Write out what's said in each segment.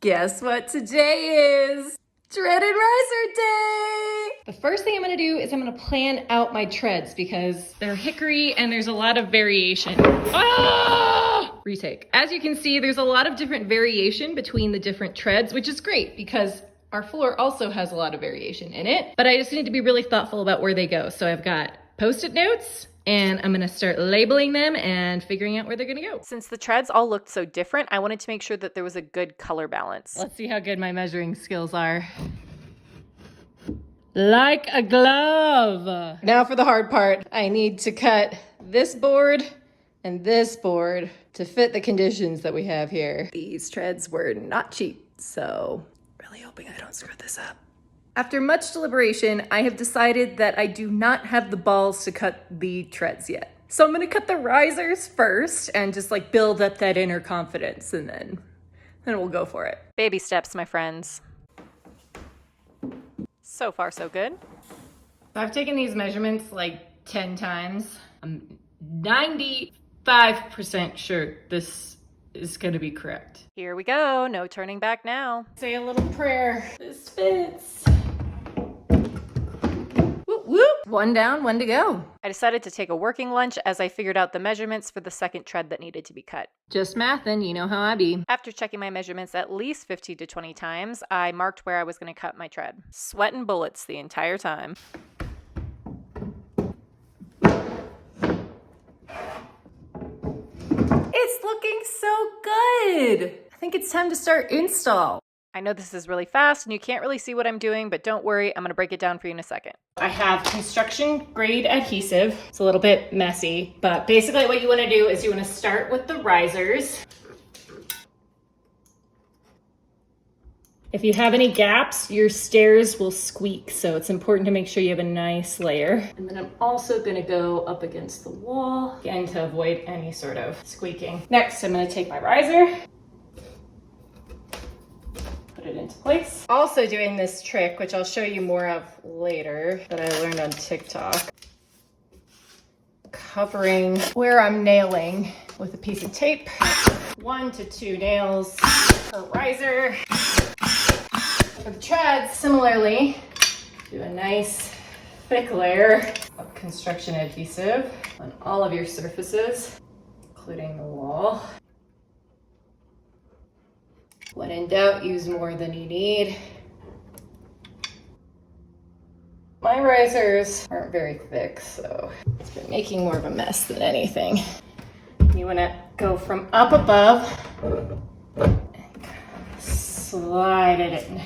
Guess what today is? Dreaded riser day! The first thing I'm gonna do is I'm gonna plan out my treads because they're hickory and there's a lot of variation. Ah! Retake. As you can see, there's a lot of different variation between the different treads, which is great because our floor also has a lot of variation in it, but I just need to be really thoughtful about where they go. So I've got Post-it notes, and I'm gonna start labeling them and figuring out where they're gonna go. Since the treads all looked so different, I wanted to make sure that there was a good color balance. Let's see how good my measuring skills are. Like a glove. Now for the hard part. I need to cut this board and this board to fit the conditions that we have here. These treads were not cheap, so really hoping I don't screw this up. After much deliberation, I have decided that I do not have the balls to cut the treads yet. So I'm gonna cut the risers first and just like build up that inner confidence, and then we'll go for it. Baby steps, my friends. So far, so good. I've taken these measurements like 10 times. I'm 95% sure this is gonna be correct. Here we go, no turning back now. Say a little prayer. This fits. Whoop, whoop. One down, one to go. I decided to take a working lunch as I figured out the measurements for the second tread that needed to be cut. Just mathin', you know how I be. After checking my measurements at least 15 to 20 times, I marked where I was going to cut my tread. Sweating bullets the entire time. It's looking so good. I think it's time to start install. I know this is really fast and you can't really see what I'm doing, but don't worry, I'm going to break it down for you in a second. I have construction grade adhesive. It's a little bit messy, but basically what you want to do is you want to start with the risers. If you have any gaps, your stairs will squeak, so it's important to make sure you have a nice layer. And then I'm also going to go up against the wall, again to avoid any sort of squeaking. Next, I'm going to take my riser, put it into place. Also doing this trick, which I'll show you more of later, that I learned on TikTok. Covering where I'm nailing with a piece of tape. 1 to 2 nails per riser. For the treads, similarly, do a nice thick layer of construction adhesive on all of your surfaces, including the wall. When in doubt, use more than you need. My risers aren't very thick, so it's been making more of a mess than anything. You want to go from up above and slide it in.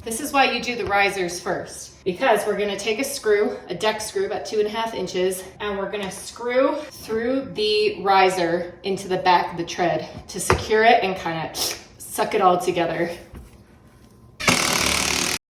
This is why you do the risers first, because we're gonna take a screw, a deck screw about 2.5 inches, and we're gonna screw through the riser into the back of the tread to secure it and kind of suck it all together.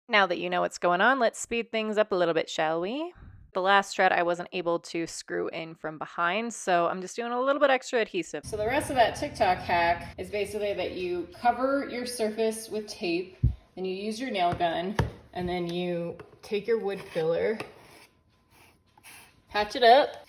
Now that you know what's going on, let's speed things up a little bit, shall we? The last tread I wasn't able to screw in from behind, so I'm just doing a little bit extra adhesive. So the rest of that TikTok hack is basically that you cover your surface with tape, and you use your nail gun, and then you take your wood filler, patch it up,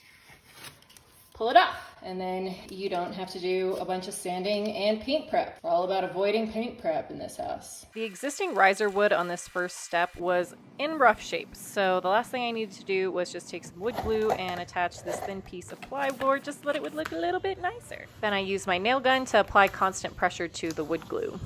pull it off, and then you don't have to do a bunch of sanding and paint prep. We're all about avoiding paint prep in this house. The existing riser wood on this first step was in rough shape, so the last thing I needed to do was just take some wood glue and attach this thin piece of plywood just so that it would look a little bit nicer. Then I used my nail gun to apply constant pressure to the wood glue.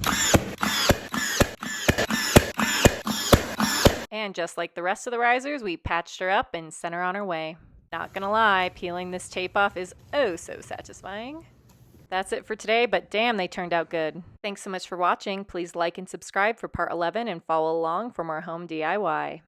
And just like the rest of the risers, we patched her up and sent her on her way. Not gonna lie, peeling this tape off is oh so satisfying. That's it for today, but damn, they turned out good. Thanks so much for watching. Please like and subscribe for part 11 and follow along for more home DIY.